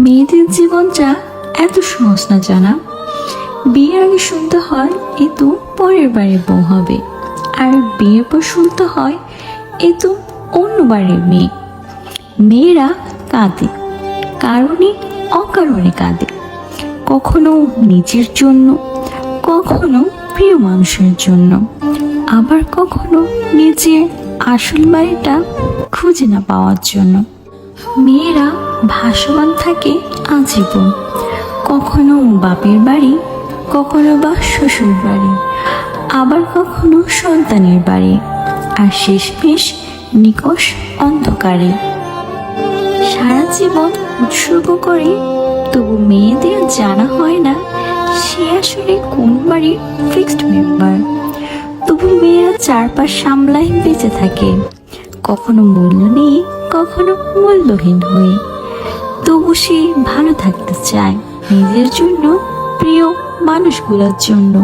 মেয়েদের জীবনটা এত সহজ না জানা। বিয়ের আগে শুনতে হয় এ তো পরের বাড়ির বউ হবে, আর বিয়ের পর শুনতে হয় এ তো অন্য বাড়ির মেয়ে। মেয়েরা কাঁদে, কারণে অকারণে কাঁদে, কখনো নিজের জন্য, কখনো প্রিয় মানুষের জন্য, আবার কখনো নিজের আসল বাড়িটা খুঁজে না পাওয়ার জন্য। মেয়েরা ভাসমান থাকে আজীবন, কখনো বাপের বাড়ি, কখনো বা শ্বশুর বাড়ি, আবার কখনো সন্তানের বাড়ি, আর শেষমেশ নিকষ অন্ধকারে। সারা জীবন উৎসর্গ করে, তবু মেয়েদের জানা হয় না সে আসলে কোন বাড়ির ফিক্সড মেম্বার। তবু মেয়েরা চারপাশ সামলায় বেঁচে থাকে, কখনো মূল্য নিয়ে, কখনো মূল্যহীন হয়ে। তবু সে ভালো থাকতে চায় নিজের জন্য, প্রিয় মানুষগুলোর জন্য।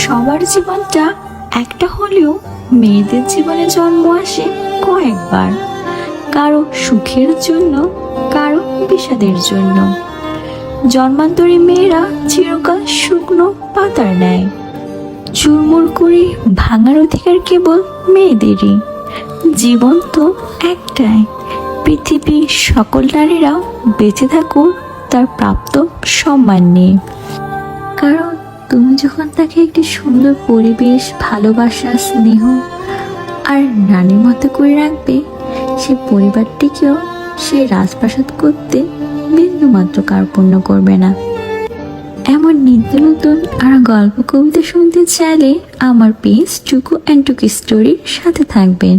সবার জীবনটা একটা হলেও মেয়েদের জীবনে জন্ম আসে কয়েকবার, কারো সুখের জন্য, কারো বিষাদের জন্য। জন্মান্তরী মেয়েরা চিরকাল শুকনো পাতার ন্যায়, চুরমুর করে ভাঙার অধিকার কেবল মেয়েদেরই। জীবন তো একটাই, পৃথিবীর সকল নারীরাও বেঁচে থাকুক তার প্রাপ্ত সম্মান নিয়ে। কারণ তুমি যখন তাকে একটি সুন্দর পরিবেশ, ভালোবাসা, স্নেহ আর নারীর মতো করে রাখবে, সে পরিবারটিকেও সে রাজপ্রাসাদ করতে বিন্দুমাত্র কার্পণ্য করবে না। এমন নিত্য নতুন আর গল্প কবিতা শুনতে চাইলে আমার পেজ টুকু অ্যান্ড টুকু স্টোরির সাথে থাকবেন।